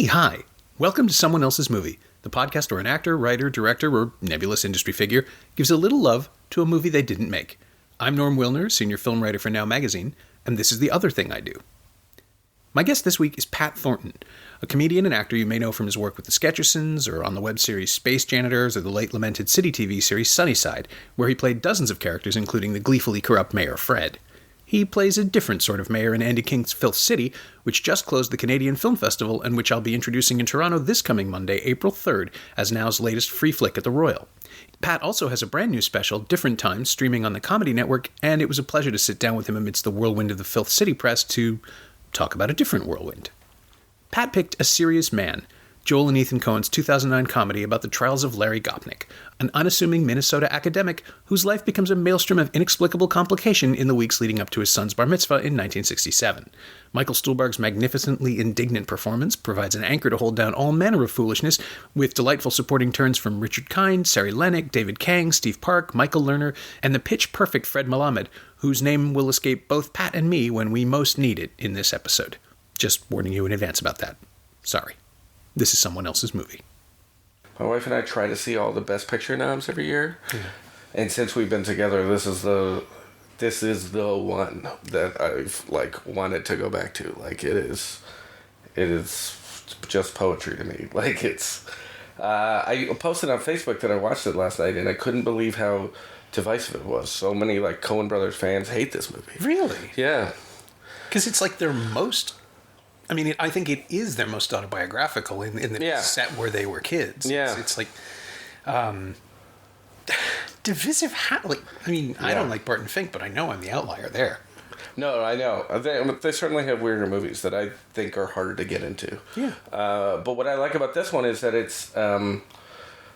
Hi. Welcome to Someone Else's Movie, the podcast where an actor, writer, director, or nebulous industry figure gives a little love to a movie they didn't make. I'm Norm Wilner, senior film writer for Now Magazine, and this is the other thing I do. My guest this week is Pat Thornton, a comedian and actor you may know from his work with the Sketchersons, or on the web series Space Janitors, or the late lamented City TV series Sunnyside, where he played dozens of characters, including the gleefully corrupt Mayor Fred. He plays a different sort of mayor in Andy King's Filth City, which just closed the Canadian Film Festival and which I'll be introducing in Toronto this coming Monday, April 3rd, as Now's latest free flick at the Royal. Pat also has a brand new special, Different Times, streaming on the Comedy Network, and it was a pleasure to sit down with him amidst the whirlwind of the Filth City press to talk about a different whirlwind. Pat picked A Serious Man, Joel and Ethan Coen's 2009 comedy about the trials of Larry Gopnik, an unassuming Minnesota academic whose life becomes a maelstrom of inexplicable complication in the weeks leading up to his son's bar mitzvah in 1967. Michael Stuhlbarg's magnificently indignant performance provides an anchor to hold down all manner of foolishness, with delightful supporting turns from Richard Kind, Sari Lennox, David Kang, Steve Park, Michael Lerner, and the pitch-perfect Fred Melamed, whose name will escape both Pat and me when we most need it in this episode. Just warning you in advance about that. Sorry. This is Someone Else's Movie. My wife and I try to see all the Best Picture noms every year. Yeah. And since we've been together, this is the one that I've wanted to go back to. It is just poetry to me. I posted on Facebook that I watched it last night, and I couldn't believe how divisive it was. So many Coen Brothers fans hate this movie. Really? Yeah. Because it's their most. I think it is their most autobiographical in the set where they were kids. Yeah. It's divisive. I don't like Barton Fink, but I know I'm the outlier there. No, I know. They certainly have weirder movies that I think are harder to get into. Yeah. But what I like about this one is that it's, I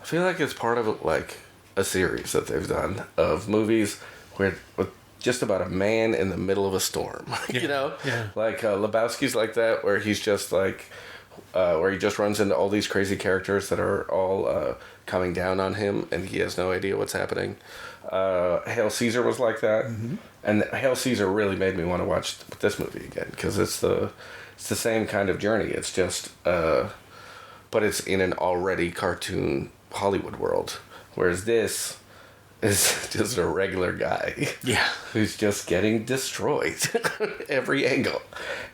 feel like it's part of a series that they've done of movies with just about a man in the middle of a storm, you know? Yeah. Lebowski's like that, where he's just where he just runs into all these crazy characters that are all coming down on him, and he has no idea what's happening. Hail Caesar was like that, mm-hmm. And Hail Caesar really made me want to watch this movie again, because it's the same kind of journey. It's just, but it's in an already cartoon Hollywood world, whereas this is just a regular guy, who's just getting destroyed every angle,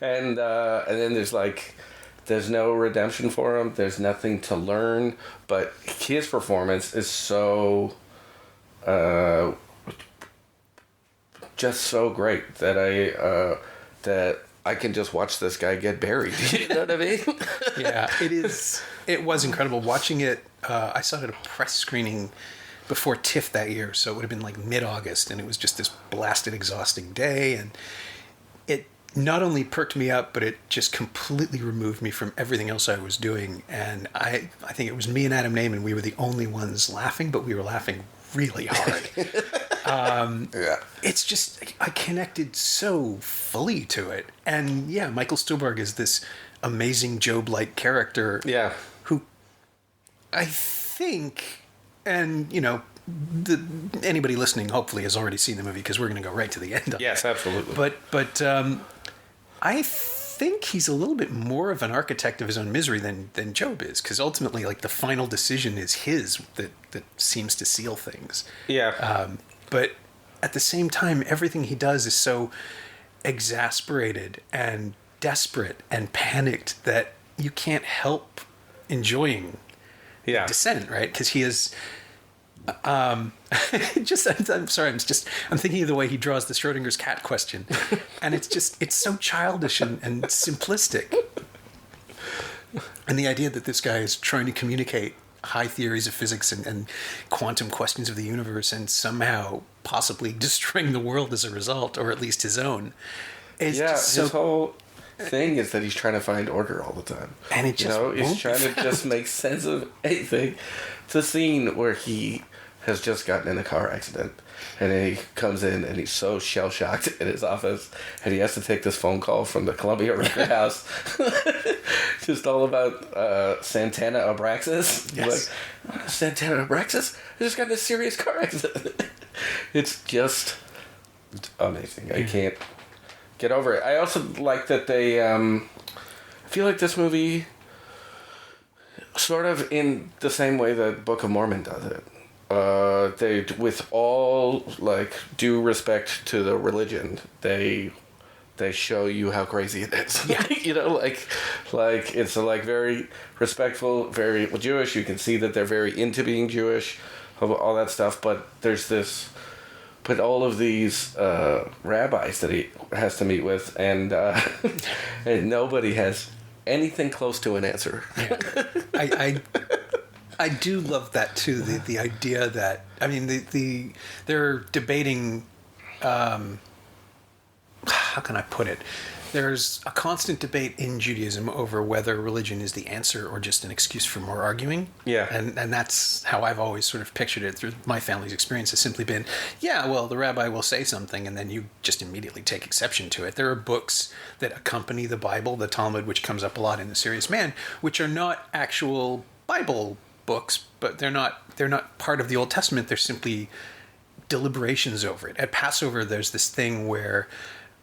and then there's no redemption for him. There's nothing to learn, but his performance is so, just so great that I can just watch this guy get buried. You know what I mean? Yeah, it is. It was incredible watching it. I saw it at a press screening before TIFF that year, so it would have been mid-August, and it was just this blasted, exhausting day, and it not only perked me up, but it just completely removed me from everything else I was doing, and I think it was me and Adam Naiman, we were the only ones laughing, but we were laughing really hard. It's just, I connected so fully to it, and Michael Stuhlbarg is this amazing Job-like character, who I think... And, anybody listening hopefully has already seen the movie, because we're going to go right to the end of it. Yes, absolutely. But I think he's a little bit more of an architect of his own misery than Job is, because ultimately, the final decision is his that seems to seal things. Yeah. But at the same time, everything he does is so exasperated and desperate and panicked that you can't help enjoying Descent, right? Because he is... I'm sorry, I'm thinking of the way he draws the Schrodinger's cat question, and it's so childish and simplistic. And the idea that this guy is trying to communicate high theories of physics and quantum questions of the universe, and somehow possibly destroying the world as a result, or at least his own, is just so... His whole thing is that he's trying to find order all the time, and it just he's trying to just make sense of anything. It's a scene where he has just gotten in a car accident, and then he comes in and he's so shell-shocked in his office, and he has to take this phone call from the Columbia Record House. just all about Santana Abraxas. Yes. Like, Santana Abraxas? I just got in a serious car accident. It's just amazing. I can't get over it. I also like that they... I feel like this movie, sort of in the same way that Book of Mormon does it, they, with all, like, due respect to the religion, they show you how crazy it is. Yeah. You know, like it's like very respectful, very Jewish. You can see that they're very into being Jewish, all that stuff. But there's this, but all of these rabbis that he has to meet with, and and nobody has anything close to an answer. Yeah. I do love that too. The idea that, I mean, they're debating. How can I put it? There's a constant debate in Judaism over whether religion is the answer or just an excuse for more arguing. Yeah. And that's how I've always sort of pictured it through my family's experience. Has simply been, yeah, well, the rabbi will say something and then you just immediately take exception to it. There are books that accompany the Bible, the Talmud, which comes up a lot in The Serious Man, which are not actual Bible books, but they're not part of the Old Testament. They're simply deliberations over it. At Passover, there's this thing where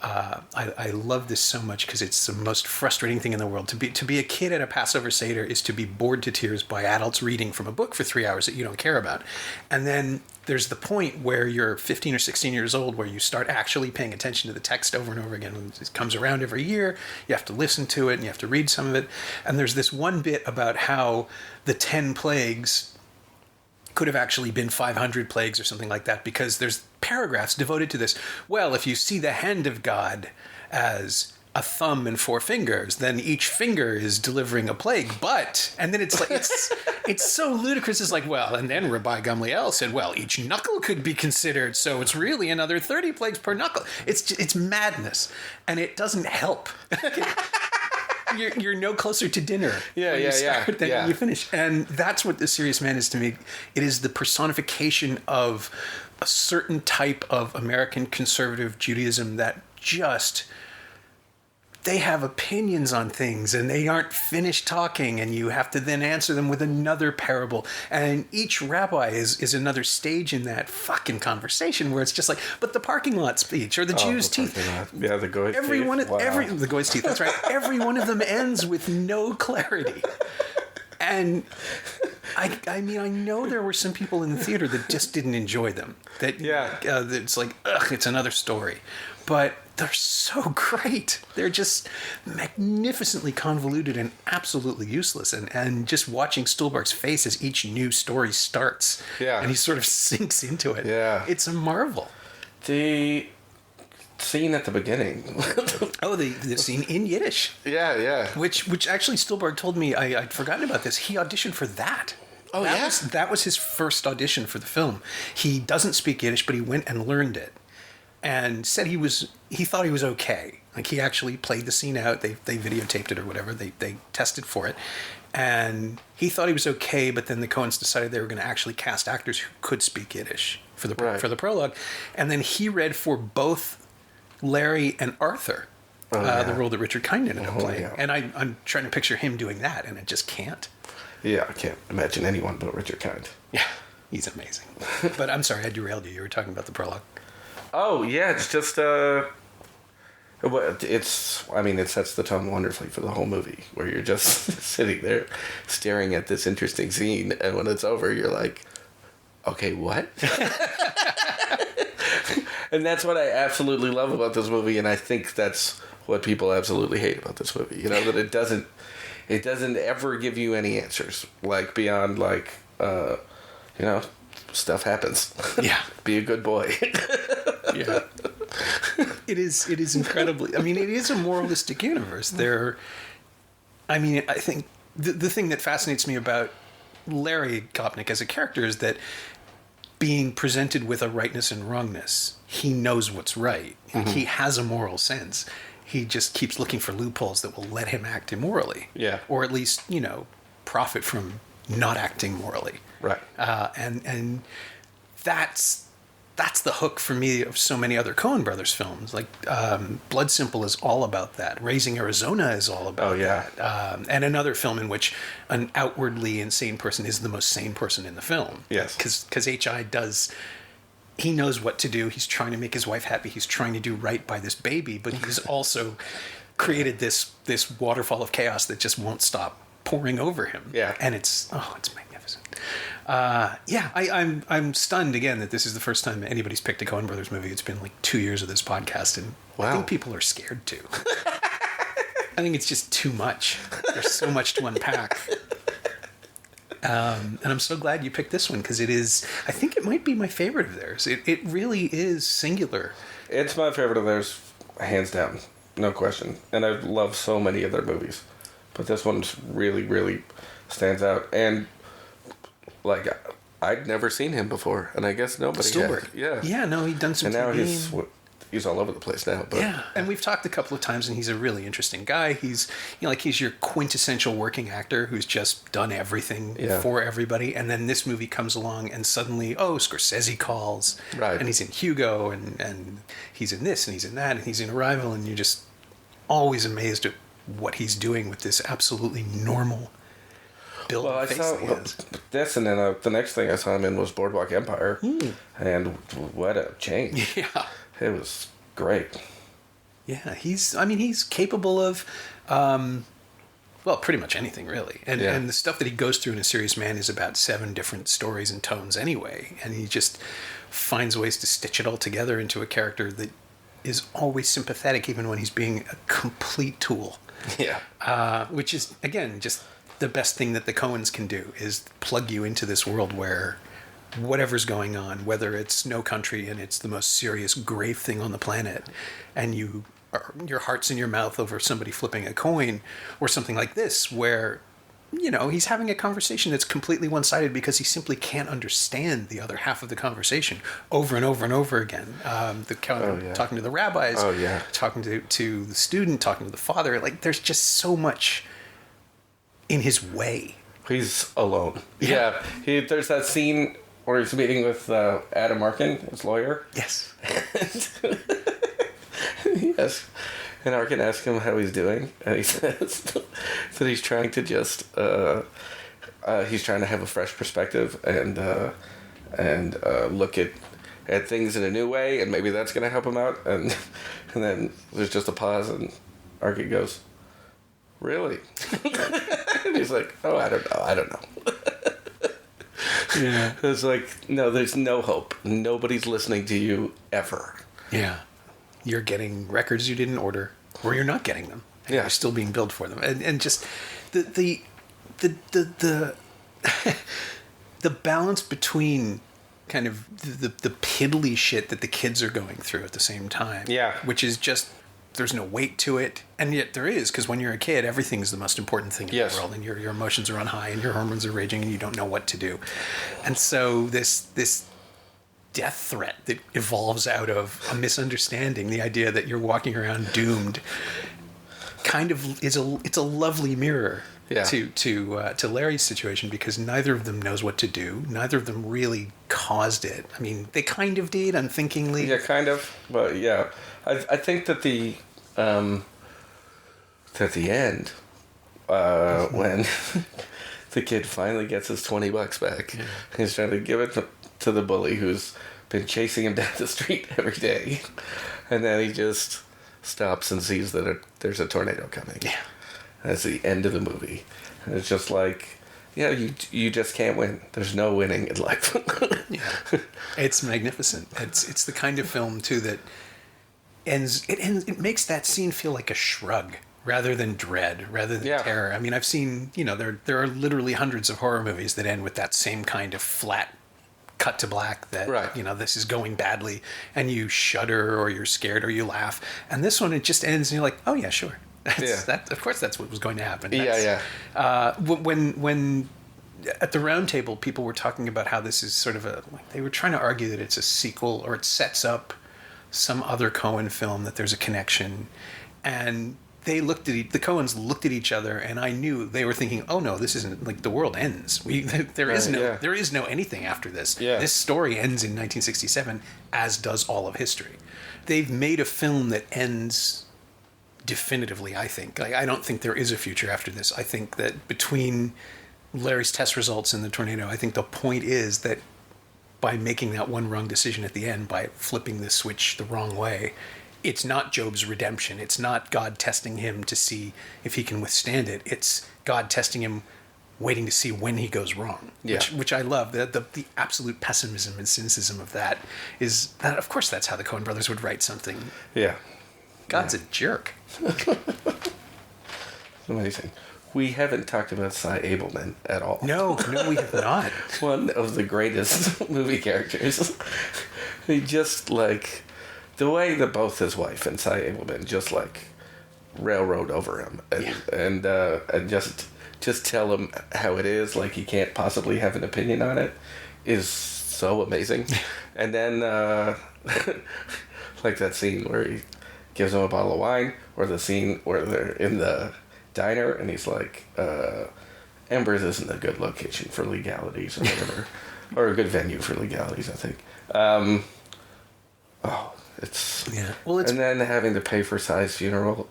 I love this so much because it's the most frustrating thing in the world. To be a kid at a Passover Seder is to be bored to tears by adults reading from a book for 3 hours that you don't care about. And then there's the point where you're 15 or 16 years old where you start actually paying attention to the text over and over again. When it comes around every year, you have to listen to it and you have to read some of it. And there's this one bit about how the 10 plagues could have actually been 500 plagues or something like that, because there's paragraphs devoted to this. Well, if you see the hand of God as a thumb and 4 fingers, then each finger is delivering a plague. But, and then it's like, it's so ludicrous. It's like, well, and then Rabbi Gamliel said, well, each knuckle could be considered, so it's really another 30 plagues per knuckle. It's madness, and it doesn't help. You're no closer to dinner than you finish. And that's what The Serious Man is to me. It is the personification of a certain type of American conservative Judaism that just... they have opinions on things and they aren't finished talking, and you have to then answer them with another parable. And each rabbi is another stage in that fucking conversation where it's just like, but the parking lot speech or the Jew's teeth. Yeah, the goy's teeth. The goy's teeth, that's right. Every one of them ends with no clarity. And I mean, I know there were some people in the theater that just didn't enjoy them. That it's like, ugh, it's another story. But they're so great. They're just magnificently convoluted and absolutely useless. And just watching Stuhlbarg's face as each new story starts. Yeah. And he sort of sinks into it. Yeah. It's a marvel. The scene at the beginning. The scene in Yiddish. Yeah. Which actually Stuhlbarg told me, I'd forgotten about this. He auditioned for that. That was his first audition for the film. He doesn't speak Yiddish, but he went and learned it. And said he thought he was okay. Like, he actually played the scene out. They videotaped it or whatever. They tested for it. And he thought he was okay, but then the Coens decided they were going to actually cast actors who could speak Yiddish for the prologue. And then he read for both Larry and Arthur, the role that Richard Kind ended up playing. Yeah. And I'm trying to picture him doing that, and I just can't. Yeah, I can't imagine anyone but Richard Kind. Yeah, he's amazing. But I'm sorry, I derailed you. You were talking about the prologue. Oh, yeah, it's just, it sets the tone wonderfully for the whole movie, where you're just sitting there staring at this interesting scene, and when it's over, you're like, okay, what? And that's what I absolutely love about this movie, and I think that's what people absolutely hate about this movie, you know, that it doesn't ever give you any answers, like, beyond, like, stuff happens. Yeah. Be a good boy. Yeah. It is incredibly... I mean, it is a moralistic universe. I think the thing that fascinates me about Larry Kopnick as a character is that being presented with a rightness and wrongness, he knows what's right. Mm-hmm. He has a moral sense. He just keeps looking for loopholes that will let him act immorally. Yeah. Or at least, profit from not acting morally. Right. And that's that's the hook for me of so many other Coen Brothers films. Like Blood Simple is all about that. Raising Arizona is all about that. And another film in which an outwardly insane person is the most sane person in the film. Yes. Because H.I. does... He knows what to do. He's trying to make his wife happy. He's trying to do right by this baby. But he's also created this waterfall of chaos that just won't stop pouring over him. Yeah. And it's magnificent. I'm stunned again that this is the first time anybody's picked a Coen Brothers movie. It's been like 2 years of this podcast, and wow. I think people are scared too. I think it's just too much. There's so much to unpack. And I'm so glad you picked this one, because it is, I think it might be my favorite of theirs. It really is singular. It's my favorite of theirs, hands down, no question. And I love so many of their movies, but this one's really, really stands out. And like, I'd never seen him before, and I guess nobody Spielberg. had. Yeah, no, he'd done some and now TV. he's all over the place now. But yeah, and we've talked a couple of times, and he's a really interesting guy. He's he's your quintessential working actor who's just done everything for everybody. And then this movie comes along, and suddenly, Scorsese calls, right? And he's in Hugo, and he's in this, and he's in that, and he's in Arrival, and you're just always amazed at what he's doing with this absolutely normal build. Well, I saw this, and then the next thing I saw him in was Boardwalk Empire, and what a change! Yeah. It was great. Yeah, he's capable of, pretty much anything, really. And the stuff that he goes through in A Serious Man is about 7 different stories and tones anyway. And he just finds ways to stitch it all together into a character that is always sympathetic, even when he's being a complete tool. Yeah. Which is, again, just the best thing that the Coens can do, is plug you into this world where... whatever's going on, whether it's No Country and it's the most serious, grave thing on the planet, and your heart's in your mouth over somebody flipping a coin, or something like this, where, he's having a conversation that's completely one-sided because he simply can't understand the other half of the conversation over and over and over again. Talking to the rabbis, talking to the student, talking to the father. Like, there's just so much in his way. He's alone. Yeah. There's that scene where he's meeting with Adam Arkin, his lawyer. Yes. Yes. And Arkin asks him how he's doing, and he says that he's trying to just he's trying to have a fresh perspective and look at things in a new way, and maybe that's going to help him out. And then there's just a pause, and Arkin goes, "Really?" And he's like, "Oh, I don't know." Yeah. It's like, no, there's no hope. Nobody's listening to you ever. Yeah. You're getting records you didn't order, or you're not getting them. And you're still being billed for them. And just the balance between kind of the piddly shit that the kids are going through at the same time. Yeah. Which is just, there's no weight to it, and yet there is, because when you're a kid, everything's the most important thing in the world, and your emotions are on high, and your hormones are raging, and you don't know what to do. And so this death threat that evolves out of a misunderstanding, the idea that you're walking around doomed, kind of it's a lovely mirror to Larry's situation, because neither of them knows what to do. Neither of them really caused it. I mean, they kind of did unthinkingly. Yeah, kind of, but yeah. I think that the end, when the kid finally gets his $20 back, he's trying to give it to the bully who's been chasing him down the street every day, and then he just stops and sees that there's a tornado coming. Yeah, that's the end of the movie, and it's just like, you just can't win. There's no winning in life. Yeah, it's magnificent. It's the kind of film too that. It makes that scene feel like a shrug rather than dread, rather than terror. I mean, I've seen, there are literally hundreds of horror movies that end with that same kind of flat cut to black that, this is going badly, and you shudder, or you're scared, or you laugh. And this one, it just ends and you're like, oh yeah, sure. Of course that's what was going to happen. When at the round table, people were talking about how this is sort of they were trying to argue that it's a sequel, or it sets up some other Coen film, that there's a connection, and the Coens looked at each other, and I knew they were thinking, "Oh no, this isn't like the world ends. There is no anything after this. Yeah. This story ends in 1967, as does all of history." They've made a film that ends definitively. I think. Like, I don't think there is a future after this. I think that between Larry's test results and the tornado, I think the point is that by making that one wrong decision at the end, by flipping the switch the wrong way, it's not Job's redemption. It's not God testing him to see if he can withstand it. It's God testing him, waiting to see when he goes wrong. Yeah. Which I love. The absolute pessimism and cynicism of that is that, of course, that's how the Coen brothers would write something. Yeah. God's a jerk. Amazing. We haven't talked about Cy Abelman at all. No, we have not. One of the greatest movie characters. He just, like, the way that both his wife and Cy Abelman just, like, railroad over him and just tell him how it is, like he can't possibly have an opinion on it, is so amazing. And then, like that scene where he gives him a bottle of wine, or the scene where they're in the diner and he's like, Embers isn't a good location for legalities or whatever. Or a good venue for legalities, I think. It's... Yeah. Well, it's... And then having to pay for Cy's funeral.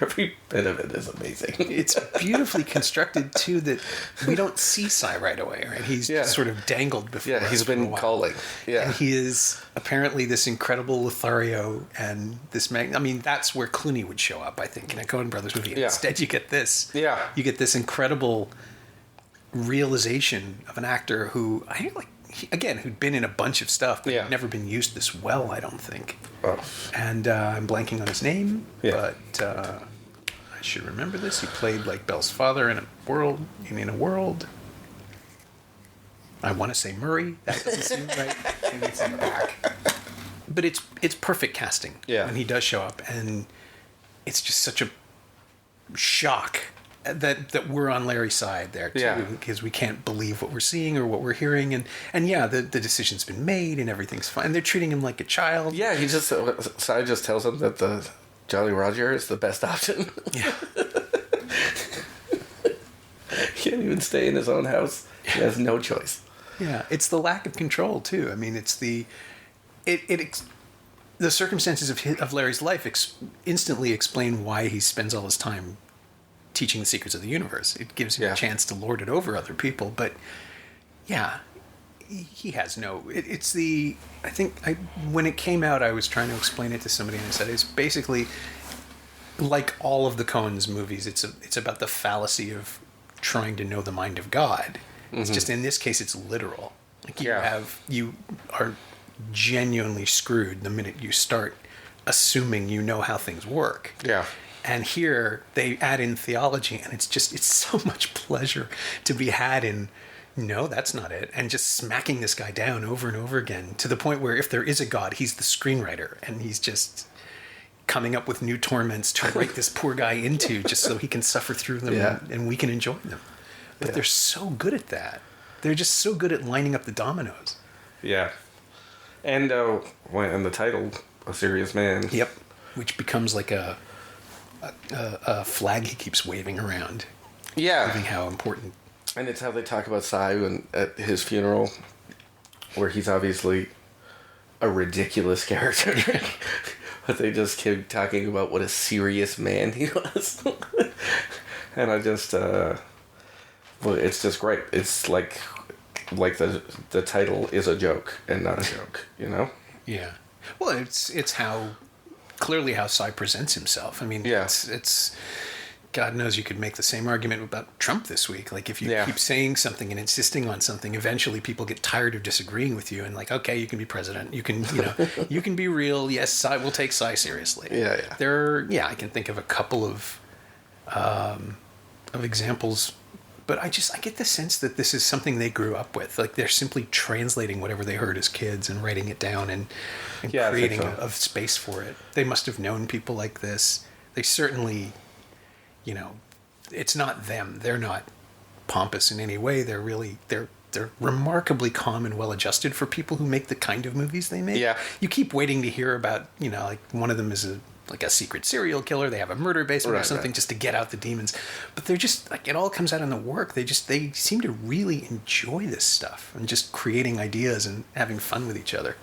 Every bit of it is amazing. It's beautifully constructed, too, that we don't see Cy right away, right? He's just sort of dangled before us. Yeah, he's been calling. Yeah. And he is apparently this incredible Lothario, and this... I mean, that's where Clooney would show up, I think, in a Coen Brothers movie. Yeah. Instead, you get this. Yeah. You get this incredible realization of an actor who, who'd been in a bunch of stuff, but had never been used this well, I don't think. Oh. And I'm blanking on his name, but I should remember this. He played like Belle's father in a world. I want to say Murray. That doesn't seem right. Maybe it's in the back. But it's perfect casting when he does show up, and it's just such a shock that we're on Larry's side there too, because we can't believe what we're seeing or what we're hearing, and the decision's been made and everything's fine. And they're treating him like a child. Yeah, Cy just tells him that the Jolly Roger is the best option. Yeah. He can't even stay in his own house. He has no choice. Yeah, it's the lack of control too. I mean, it's the circumstances of Larry's life instantly explain why he spends all his time teaching the secrets of the universe. It gives him a chance to lord it over other people, but he has no... when it came out, I was trying to explain it to somebody, and I said it's basically like all of the Coen's movies. It's about the fallacy of trying to know the mind of God. Mm-hmm. It's just, in this case, it's literal. Like you are genuinely screwed the minute you start assuming you know how things work. Yeah. And here they add in theology, and it's so much pleasure to be had in, no, that's not it, and just smacking this guy down over and over again, to the point where if there is a God, he's the screenwriter, and he's just coming up with new torments to write this poor guy into, just so he can suffer through them and we can enjoy them. But they're so good at that. They're just so good at lining up the dominoes. Yeah. And when the title, A Serious Man. Yep. Which becomes like a flag he keeps waving around. Yeah. Proving how important. And it's how they talk about Cy at his funeral, where he's obviously a ridiculous character. But they just keep talking about what a serious man he was. And I just... well, it's just great. It's like the title is a joke and not a joke, you know? Yeah. Well, it's how... clearly how Cy presents himself. I mean, it's God knows you could make the same argument about Trump this week. Like, if you keep saying something and insisting on something, eventually people get tired of disagreeing with you and like, okay, you can be president. You can, you can be real. Yes, Cy, we'll take Cy seriously. Yeah. I can think of a couple of examples, but I get the sense that this is something they grew up with. Like, they're simply translating whatever they heard as kids and writing it down and creating a space for it. They must have known people like this. They certainly, it's not them. They're not pompous in any way. They're really, they're remarkably calm and well-adjusted for people who make the kind of movies they make. Yeah. You keep waiting to hear about, like one of them is like a secret serial killer. They have a murder basement or something just to get out the demons. But they're just like, it all comes out in the work. They seem to really enjoy this stuff and just creating ideas and having fun with each other.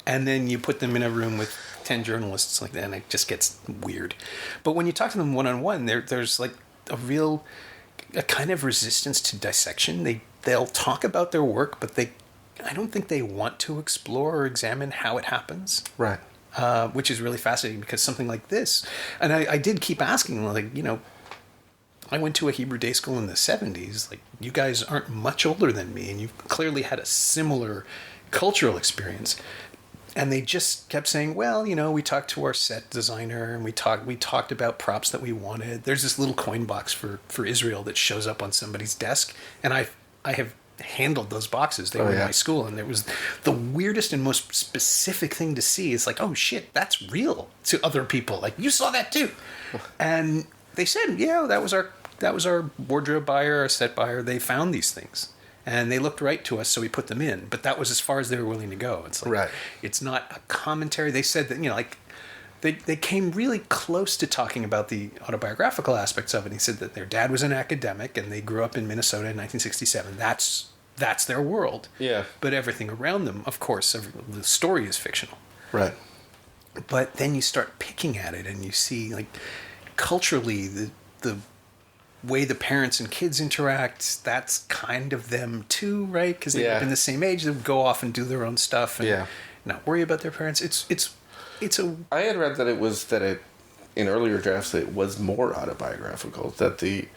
And then you put them in a room with 10 journalists like that, and it just gets weird. But when you talk to them one-on-one, there's like a kind of resistance to dissection. They'll talk about their work, but I don't think they want to explore or examine how it happens. Right. Which is really fascinating, because something like this, and I did keep asking, like, I went to a Hebrew day school in the 70s. Like, you guys aren't much older than me, and you've clearly had a similar cultural experience. And they just kept saying, well, we talked to our set designer, and we talked about props that we wanted. There's this little coin box for Israel that shows up on somebody's desk, and I have handled those boxes. They were in my school, and it was the weirdest and most specific thing to see. It's like, oh shit, that's real to other people. Like, you saw that too. And they said, yeah, that was our wardrobe buyer, our set buyer. They found these things. And they looked right to us, so we put them in. But that was as far as they were willing to go. It's like, It's not a commentary. They said that, like, they came really close to talking about the autobiographical aspects of it. He said that their dad was an academic, and they grew up in Minnesota in 1967. That's their world. Yeah. But everything around them, of course, the story is fictional. Right. But then you start picking at it, and you see, like, culturally, the way the parents and kids interact, that's kind of them too, right? Because they've been the same age, they would go off and do their own stuff and not worry about their parents. I had read that in earlier drafts it was more autobiographical, that the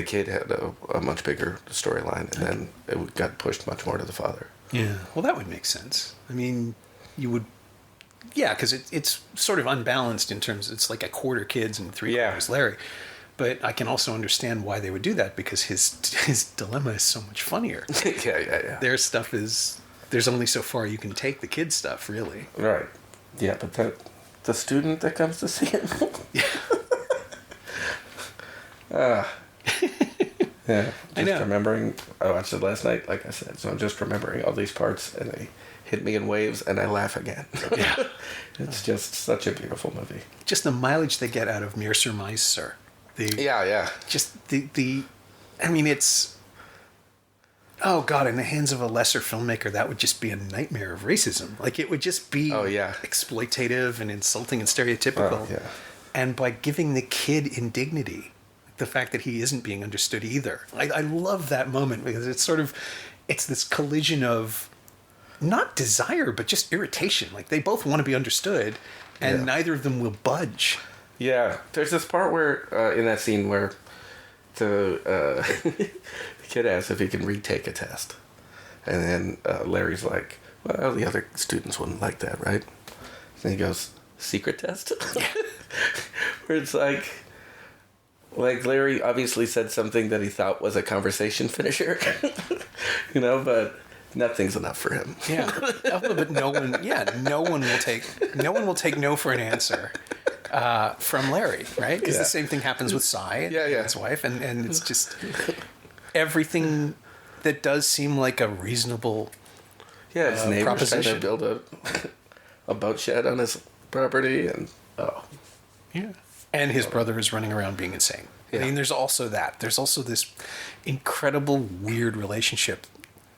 kid had a much bigger storyline, and then it got pushed much more to the father. Yeah, well, that would make sense. I mean, you would. Yeah, because it's sort of unbalanced in terms, it's like a quarter kids and 3/4 Larry. But I can also understand why they would do that, because his dilemma is so much funnier. Yeah. Their stuff there's only so far you can take the kid stuff, really. Right. Yeah, but the student that comes to see it. Yeah. I know. Remembering, I watched it last night, like I said, so I'm just remembering all these parts, and they hit me in waves, and I laugh again. Yeah. It's just such a beautiful movie. Just the mileage they get out of Mere Surmise, Sir. Just the I mean, it's... Oh, God, in the hands of a lesser filmmaker, that would just be a nightmare of racism. Like, it would just be exploitative and insulting and stereotypical. Oh, yeah. And by giving the kid indignity, the fact that he isn't being understood either. I love that moment, because it's this collision of not desire, but just irritation. Like, they both want to be understood, and neither of them will budge. Yeah. There's this part where, in that scene where the kid asks if he can retake a test. And then Larry's like, well, the other students wouldn't like that, right? And he goes, secret test? Where it's like Larry obviously said something that he thought was a conversation finisher, but nothing's enough for him. Yeah, but no one will take no for an answer from Larry, right? Because the same thing happens with Cy and his wife, and it's just everything that does seem like a reasonable his neighbor's trying to build a boat shed on his property, and and his brother is running around being insane. I mean, there's also that. There's also this incredible weird relationship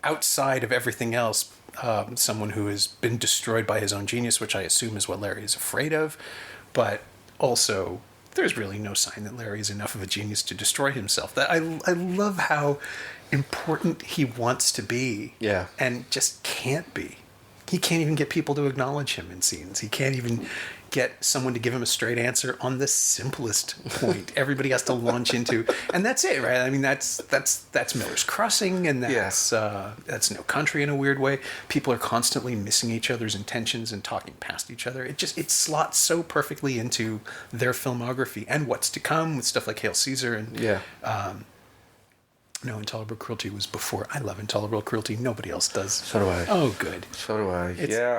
outside of everything else. Someone who has been destroyed by his own genius, which I assume is what Larry is afraid of, but also there's really no sign that Larry is enough of a genius to destroy himself. That I love how important he wants to be, and just can't be. He can't even get people to acknowledge him in scenes. He can't even get someone to give him a straight answer on the simplest point. Everybody has to launch into, and that's it, right? I mean, that's Miller's Crossing, and that's No Country in a weird way. People are constantly missing each other's intentions and talking past each other. It slots so perfectly into their filmography and what's to come with stuff like Hail Caesar and No, Intolerable Cruelty was before. I love Intolerable Cruelty. Nobody else does. So do I. Oh, good. So do I.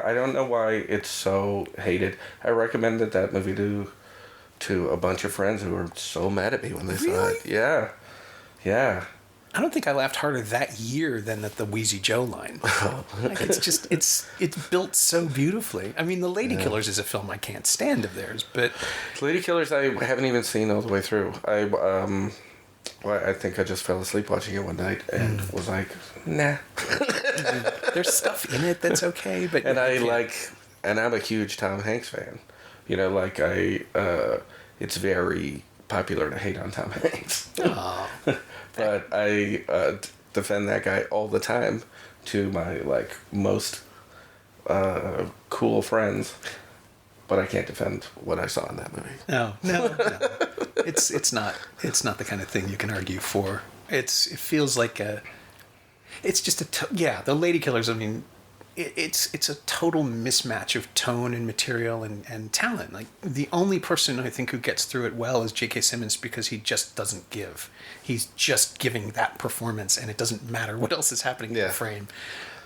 I don't know why it's so hated. I recommended that movie to a bunch of friends who were so mad at me when they saw it. Yeah. I don't think I laughed harder that year than at the Wheezy Joe line. Like, it's built so beautifully. I mean, The Lady Killers is a film I can't stand of theirs, but Lady Killers I haven't even seen all the way through. I think I just fell asleep watching it one night and was like, nah. There's stuff in it that's okay, but and I'm a huge Tom Hanks fan. You know, like it's very popular to hate on Tom Hanks. But I defend that guy all the time to my most cool friends. But I can't defend what I saw in that movie. No. It's not the kind of thing you can argue for. It feels like it's just The Lady Killers. I mean, it's a total mismatch of tone and material and talent. Like, the only person I think who gets through it well is J.K. Simmons, because he just doesn't give. He's just giving that performance, and it doesn't matter what else is happening in the frame.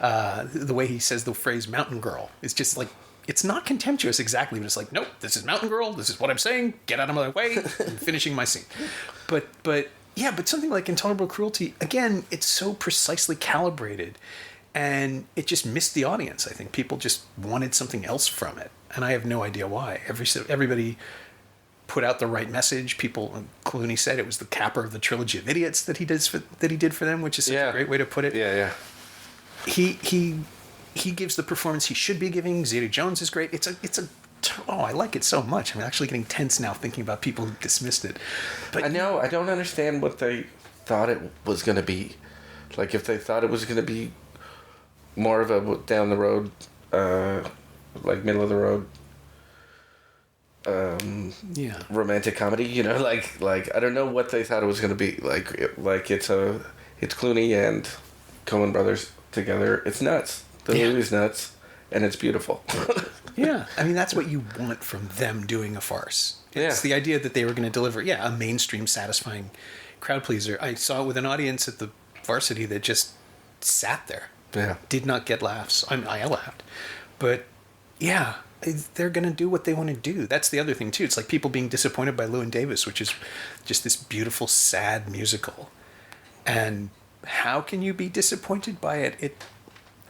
The way he says the phrase "mountain girl" is just like, it's not contemptuous exactly, but it's like, nope, this is mountain girl. This is what I'm saying. Get out of my way. I'm finishing my scene. But something like Intolerable Cruelty, again, it's so precisely calibrated. And it just missed the audience. I think people just wanted something else from it, and I have no idea why. Everybody put out the right message. Clooney said it was the capper of the trilogy of idiots that he did for them, which is such a great way to put it. Yeah. He gives the performance he should be giving. Zeta Jones is great. I like it so much. I'm actually getting tense now thinking about people who dismissed it. But I know, I don't understand what they thought it was going to be. Like, if they thought it was going to be more of a down the road, middle of the road, romantic comedy. You know, like I don't know what they thought it was going to be. It's Clooney and Coen brothers together. It's nuts. The movie's nuts, and it's beautiful. Yeah, I mean, that's what you want from them doing a farce. It's the idea that they were going to deliver, a mainstream, satisfying crowd pleaser. I saw it with an audience at the Varsity that just sat there. Yeah. Did not get laughs. I laughed. But, they're going to do what they want to do. That's the other thing, too. It's like people being disappointed by Llewyn Davis, which is just this beautiful, sad musical. And how can you be disappointed by it?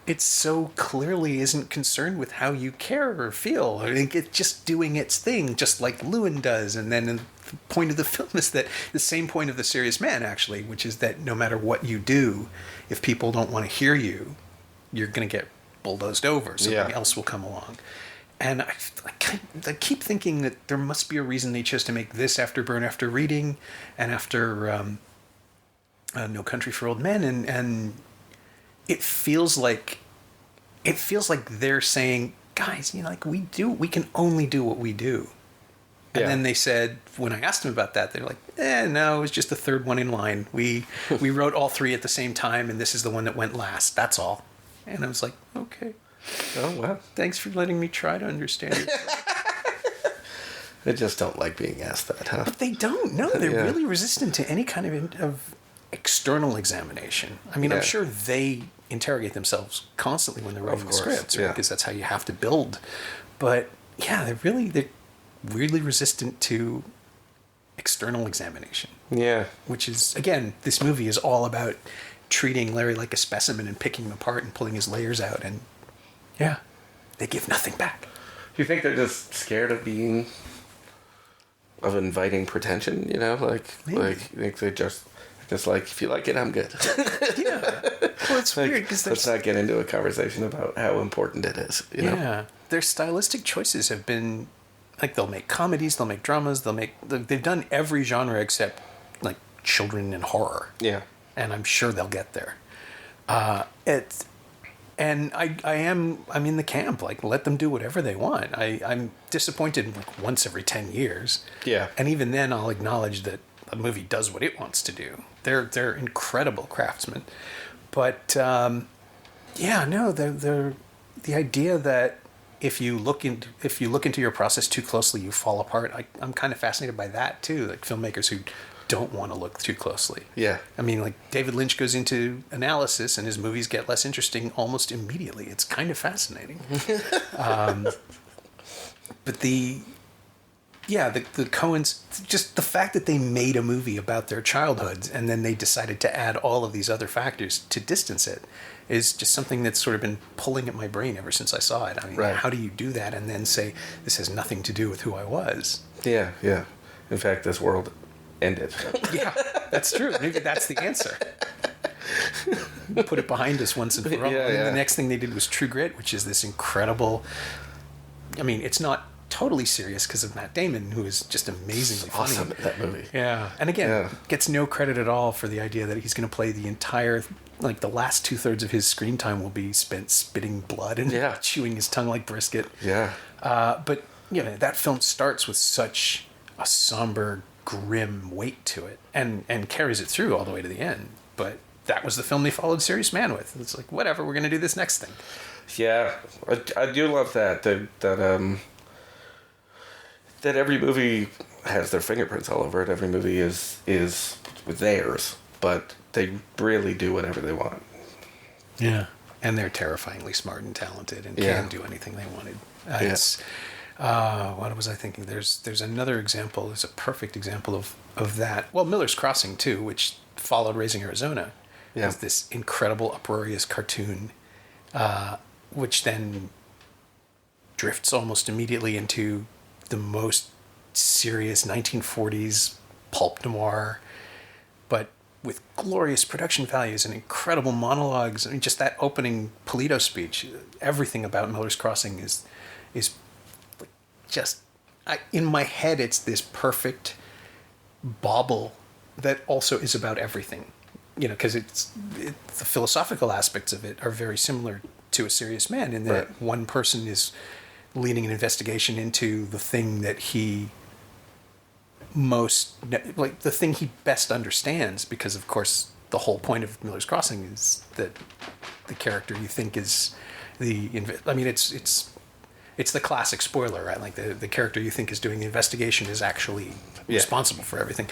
It so clearly isn't concerned with how you care or feel. I think it's just doing its thing, just like Llewyn does. And then the point of the film is that the same point of The Serious Man, actually, which is that no matter what you do, if people don't want to hear you, you're going to get bulldozed over. Something else will come along. And I keep thinking that there must be a reason they chose to make this after Burn After Reading and after No Country for Old Men, and it feels like they're saying, guys, we can only do what we do. And then they said, when I asked them about that, they're like, no, it was just the third one in line. We wrote all three at the same time, and this is the one that went last. That's all. And I was like, okay. Oh, wow. Thanks for letting me try to understand it. They just don't like being asked that, huh? But they don't. No, they're really resistant to any kind of external examination. I mean, I'm sure they interrogate themselves constantly when they're writing the scripts, right? Because that's how you have to build. But they're weirdly resistant to external examination. Yeah. Which is, again, this movie is all about treating Larry like a specimen and picking him apart and pulling his layers out, and they give nothing back. Do you think they're just scared of inviting pretension? You know, Maybe. you think they just like, if you like it, I'm good. Well, it's weird because let's not get into a conversation about how important it is. You know? Their stylistic choices have been like, they'll make comedies, they'll make dramas, they've done every genre except like children and horror. Yeah. And I'm sure they'll get there. I'm in the camp, like, let them do whatever they want. I'm disappointed like once every 10 years. Yeah. And even then I'll acknowledge that a movie does what it wants to do. They're incredible craftsmen. But they're the idea that if you look into your process too closely, you fall apart. I'm kind of fascinated by that too, like filmmakers who don't want to look too closely. Yeah. I mean, like, David Lynch goes into analysis and his movies get less interesting almost immediately. It's kind of fascinating. But yeah, the Coens, just the fact that they made a movie about their childhoods and then they decided to add all of these other factors to distance it is just something that's sort of been pulling at my brain ever since I saw it. I mean, Right. how do you do that and then say, this has nothing to do with who I was? Yeah, yeah. In fact, this world ended. Yeah, that's true. Maybe that's the answer. Put it behind us once and for all. Yeah, And yeah. the next thing they did was True Grit, which is this incredible... I mean, it's not totally serious because of Matt Damon, who is just amazingly funny. Awesome in that movie. Yeah. And again, Yeah. gets no credit at all for the idea that he's going to play the entire... Like, the last 2/3 of his screen time will be spent spitting blood and Yeah. chewing his tongue like brisket. Yeah. But, you know, that film starts with such a somber, grim weight to it and carries it through all the way to the end. But that was the film they followed Serious Man with. It's like, whatever, we're going to do this next thing. Yeah, I do love that every movie has their fingerprints all over it. Every movie is theirs, but they really do whatever they want. Yeah. And they're terrifyingly smart and talented and Yeah. can do anything they wanted. Yeah. It's what was I thinking? There's another example. There's a perfect example of that. Well, Miller's Crossing too, which followed Raising Arizona. Yeah. Is this incredible uproarious cartoon, which then drifts almost immediately into the most serious 1940s pulp noir, but with glorious production values and incredible monologues. I mean, just that opening Polito speech, everything about Miller's Crossing is just... in my head, it's this perfect bauble that also is about everything. You know, because the philosophical aspects of it are very similar to A Serious Man in that Right. one person is leading an investigation into the thing that he the thing he best understands, because of course the whole point of Miller's Crossing is that the character you think is it's the classic spoiler, right? Like the character you think is doing the investigation is actually responsible for everything.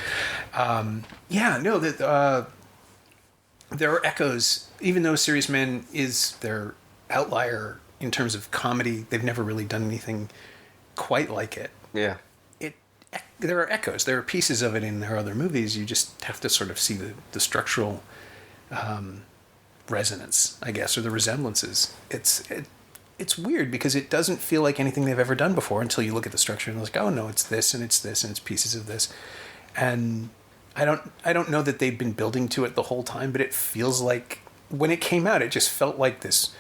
There are echoes, even though Serious Man is their outlier in terms of comedy. They've never really done anything quite like it. Yeah. There are echoes. There are pieces of it in their other movies. You just have to sort of see the structural resonance, I guess, or the resemblances. It's weird because it doesn't feel like anything they've ever done before until you look at the structure and it's like, oh no, it's this and it's this and it's pieces of this. And I don't know that they've been building to it the whole time, but it feels like when it came out, it just felt like this.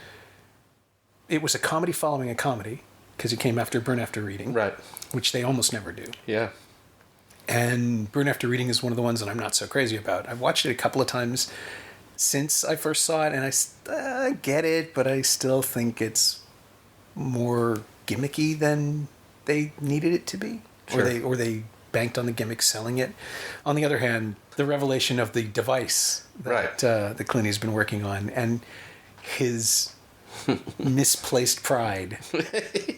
It was a comedy following a comedy because it came after Burn After Reading, Right. which they almost never do. Yeah. And Burn After Reading is one of the ones that I'm not so crazy about. I've watched it a couple of times since I first saw it, and I get it, but I still think it's more gimmicky than they needed it to be. Sure. Or they banked on the gimmick selling it. On the other hand, the revelation of the device that that Clooney's been working on and his misplaced pride.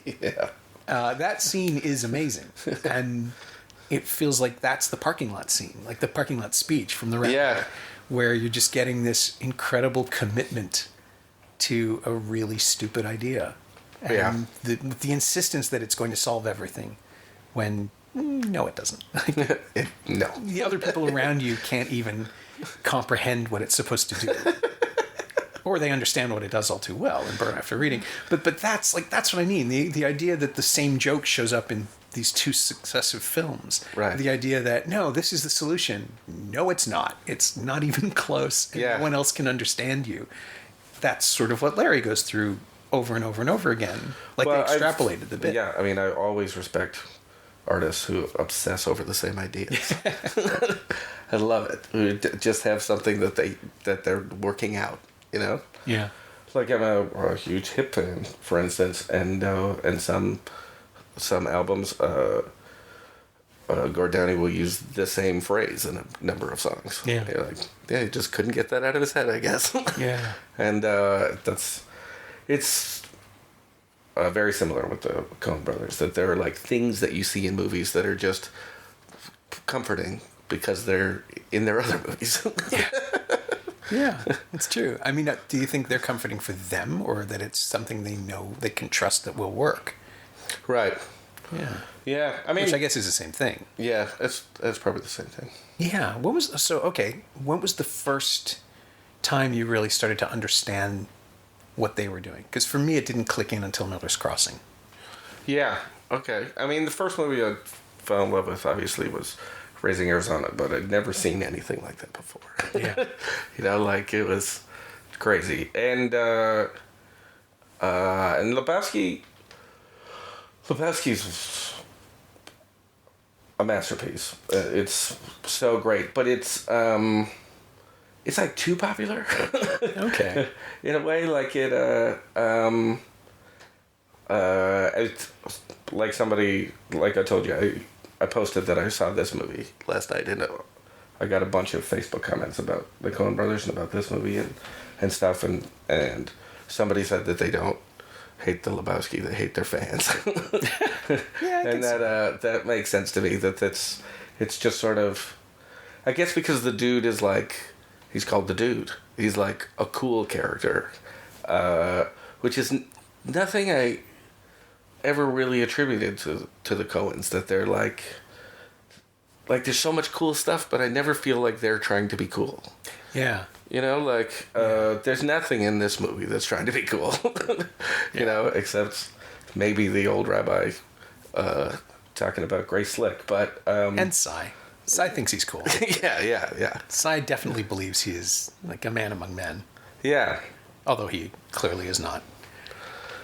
Yeah. That scene is amazing. And it feels like that's the parking lot scene, like the parking lot speech from the rap, Yeah. where you're just getting this incredible commitment to a really stupid idea. And the insistence that it's going to solve everything when, no, it doesn't. No. The other people around you can't even comprehend what it's supposed to do. Or they understand what it does all too well and Burn After Reading. But that's what I mean. The idea that the same joke shows up in these two successive films. Right. The idea that, no, this is the solution. No, it's not. It's not even close. And Yeah. no one else can understand you. That's sort of what Larry goes through over and over and over again. Like Well, they extrapolated the bit. Yeah, I mean, I always respect artists who obsess over the same ideas. I love it. Who just have something that they're working out, you know? Yeah. Like I'm a huge hip fan, for instance, and some albums, Gord Downie will use the same phrase in a number of songs. Yeah. You're like, he just couldn't get that out of his head, I guess. Yeah. And it's very similar with the Coen brothers, that there are like things that you see in movies that are just comforting because they're in their other movies. Yeah, it's true. I mean, do you think they're comforting for them or that it's something they know they can trust that will work? Right. Yeah. Yeah, I mean, which I guess is the same thing. Yeah, it's probably the same thing. Yeah. When was the first time you really started to understand what they were doing? Because for me, it didn't click in until Miller's Crossing. Yeah. Okay. I mean, the first movie I fell in love with obviously was Raising Arizona, but I'd never seen anything like that before. Yeah. Like it was crazy, and Lebowski's a masterpiece. It's so great, but it's like too popular. Okay. In a way, like it's like somebody, like I told you, I posted that I saw this movie last night, and I got a bunch of Facebook comments about the Coen brothers and about this movie and stuff, and somebody said that they don't hate the Lebowski, they hate their fans. Yeah, and that makes sense to me. It's just sort of, I guess because the dude is like, he's called the Dude. He's like a cool character, which is nothing I ever really attributed to the Coens, that they're like there's so much cool stuff, but I never feel like they're trying to be cool. Yeah. There's nothing in this movie that's trying to be cool. Except maybe the old rabbi talking about Grace Slick, but And Cy. Cy thinks he's cool. yeah. Cy definitely believes he is like a man among men. Yeah. Although he clearly is not.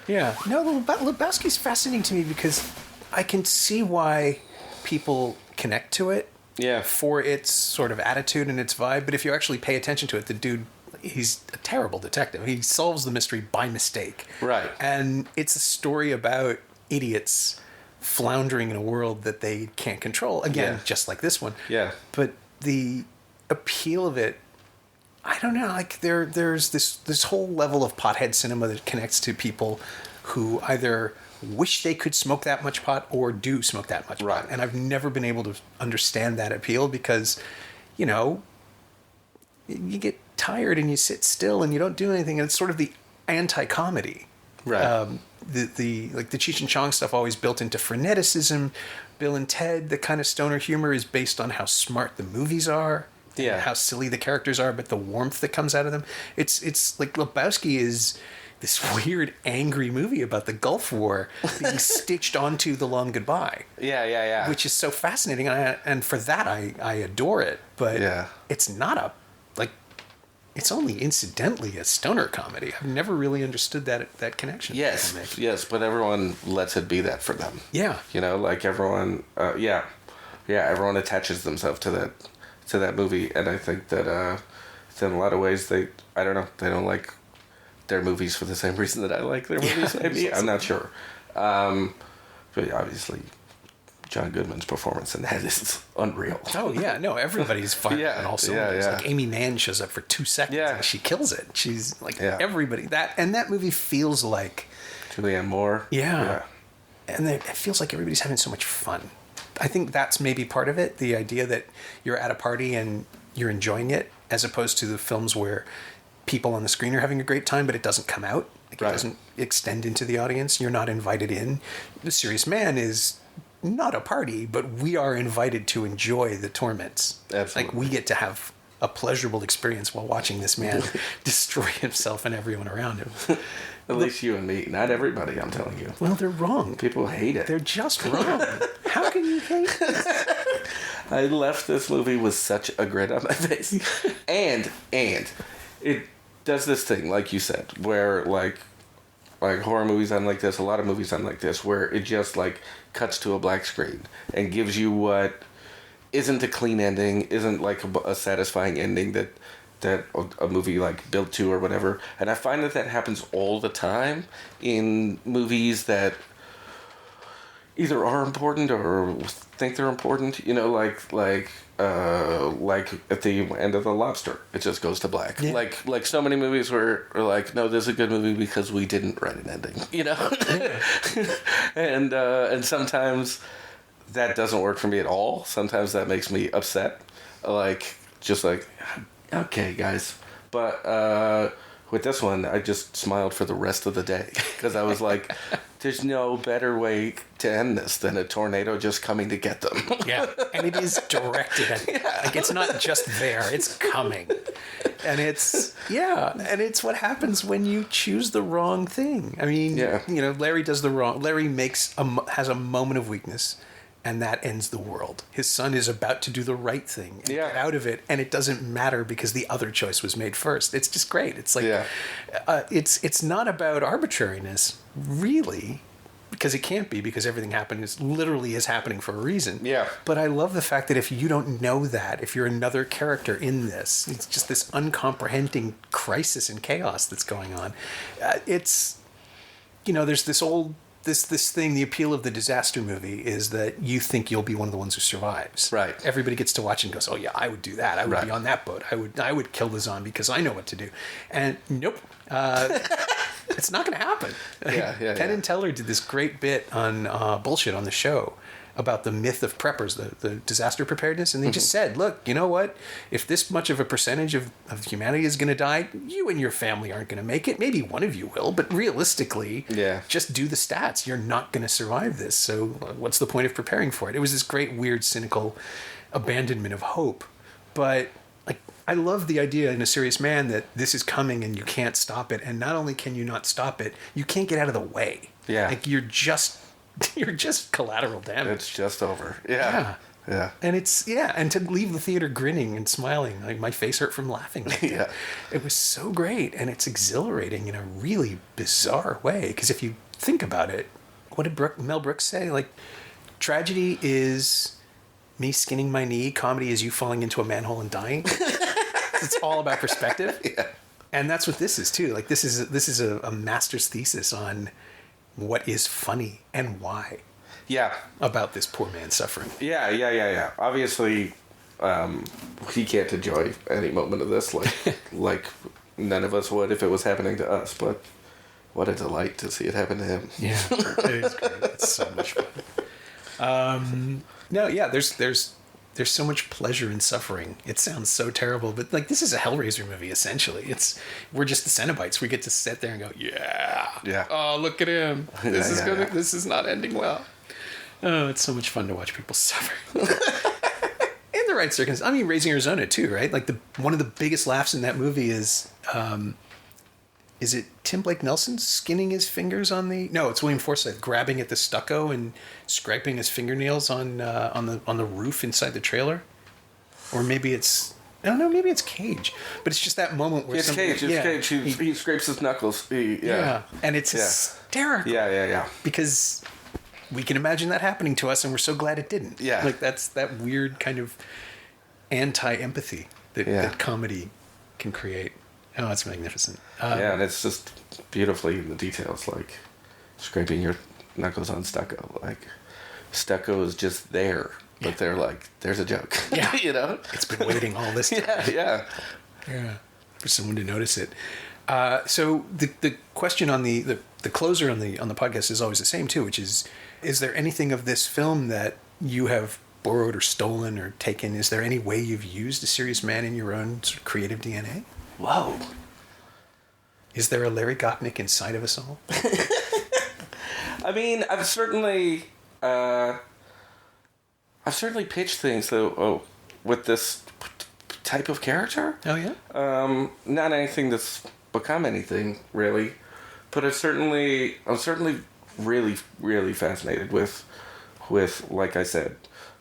Yeah. No, Lebowski's fascinating to me because I can see why people connect to it. Yeah. For its sort of attitude and its vibe. But if you actually pay attention to it, the dude, he's a terrible detective. He solves the mystery by mistake. Right. And it's a story about idiots floundering in a world that they can't control. Again, just like this one. Yeah. But the appeal of it, I don't know, like there's this whole level of pothead cinema that connects to people who either wish they could smoke that much pot or do smoke that much pot. And I've never been able to understand that appeal because, you get tired and you sit still and you don't do anything, and it's sort of the anti-comedy. Right. The Cheech and Chong stuff always built into freneticism. Bill and Ted, the kind of stoner humor is based on how smart the movies are. Yeah. How silly the characters are, but the warmth that comes out of them. It's like Lebowski is this weird, angry movie about the Gulf War being stitched onto The Long Goodbye. Yeah. Which is so fascinating, and for that I adore it. But it's not it's only incidentally a stoner comedy. I've never really understood that connection. Yes, but everyone lets it be that for them. Yeah. Everyone, everyone attaches themselves to that movie, and I think that in a lot of ways they don't like their movies for the same reason that I like their movies. Maybe I'm not sure, but obviously John Goodman's performance in that is unreal. Oh yeah, no, everybody's firing on all cylinders. Yeah. Like Amy Mann shows up for 2 seconds and she kills it. She's like everybody. That movie feels like Julianne Moore. Yeah. And it feels like everybody's having so much fun. I think that's maybe part of it, the idea that you're at a party and you're enjoying it, as opposed to the films where people on the screen are having a great time, but it doesn't come out. It doesn't extend into the audience. You're not invited in. The Serious Man is not a party, but we are invited to enjoy the torments. Absolutely. Like, we get to have a pleasurable experience while watching this man destroy himself and everyone around him. At least you and me. Not everybody, I'm telling you. Well, they're wrong. People hate it. They're just wrong. How can you hate this? I left this movie with such a grin on my face. And it does this thing, like you said, where like horror movies end like this, a lot of movies end like this, where it just like cuts to a black screen and gives you what isn't a clean ending, isn't like a satisfying ending that a movie like built to or whatever. And I find that happens all the time in movies that either are important or think they're important, like at the end of The Lobster, it just goes to black. Yeah. Like so many movies where are like, no, this is a good movie because we didn't write an ending, and sometimes that doesn't work for me at all. Sometimes that makes me upset, okay guys, but with this one, I just smiled for the rest of the day because I was like, there's no better way to end this than a tornado just coming to get them. Yeah, and it is directed at, like, it's not just there, it's coming. And it's what happens when you choose the wrong thing. I mean, Larry does the wrong, Larry has a moment of weakness, and that ends the world. His son is about to do the right thing and get out of it, and it doesn't matter because the other choice was made first. It's just great. It's like, it's not about arbitrariness, really, because it can't be, because everything literally is happening for a reason. Yeah. But I love the fact that if you don't know that, if you're another character in this, it's just this uncomprehending crisis and chaos that's going on. There's this thing, the appeal of the disaster movie is that you think you'll be one of the ones who survives. Right. Everybody gets to watch and goes, oh yeah, I would do that. I would be on that boat. I would kill the zombie because I know what to do. And nope. It's not going to happen. Penn and Teller did this great bit on Bullshit on the show about the myth of preppers, the disaster preparedness, and they just said, look, you know what? If this much of a percentage of humanity is going to die, you and your family aren't going to make it. Maybe one of you will, but realistically, just do the stats. You're not going to survive this, so what's the point of preparing for it? It was this great, weird, cynical abandonment of hope. But I love the idea in A Serious Man that this is coming and you can't stop it, and not only can you not stop it, you can't get out of the way. Yeah. Like, you're just collateral damage. It's just over. Yeah. And and to leave the theater grinning and smiling, like my face hurt from laughing. It was so great, and it's exhilarating in a really bizarre way. Because if you think about it, what did Mel Brooks say? Like, tragedy is me skinning my knee. Comedy is you falling into a manhole and dying. It's all about perspective. And that's what this is too. Like, this is a master's thesis on what is funny and why. About this poor man suffering. Obviously, he can't enjoy any moment of this like none of us would if it was happening to us. But what a delight to see it happen to him. Yeah, it is great. It's so much fun. There's so much pleasure in suffering. It sounds so terrible, but like, this is a Hellraiser movie essentially. We're just the Cenobites. We get to sit there and go, yeah. Oh, look at him. This is not ending well. Oh, it's so much fun to watch people suffer. In the right circumstances. I mean, Raising Arizona too, right? Like, one of the biggest laughs in that movie is it Tim Blake Nelson skinning his fingers on the? No, it's William Forsythe grabbing at the stucco and scraping his fingernails on the roof inside the trailer, or maybe it's, I don't know, maybe it's Cage, but it's just that moment where it's Cage. He scrapes his knuckles. And it's hysterical. Because we can imagine that happening to us, and we're so glad it didn't. Like, that's that weird kind of anti-empathy that comedy can create. Oh, it's magnificent. And it's just beautifully in the details, like scraping your knuckles on stucco. Like, stucco is just there, but they're like, there's a joke. Yeah. You It's been waiting all this time. Yeah. For someone to notice it. So the question on the closer on the podcast is always the same too, which is there anything of this film that you have borrowed or stolen or taken? Is there any way you've used A Serious Man in your own sort of creative DNA? Whoa. Is there a Larry Gopnik inside of us all? I mean, I've certainly pitched things though with this type of character. Oh yeah. Not anything that's become anything really, but I'm certainly really, really fascinated with like I said,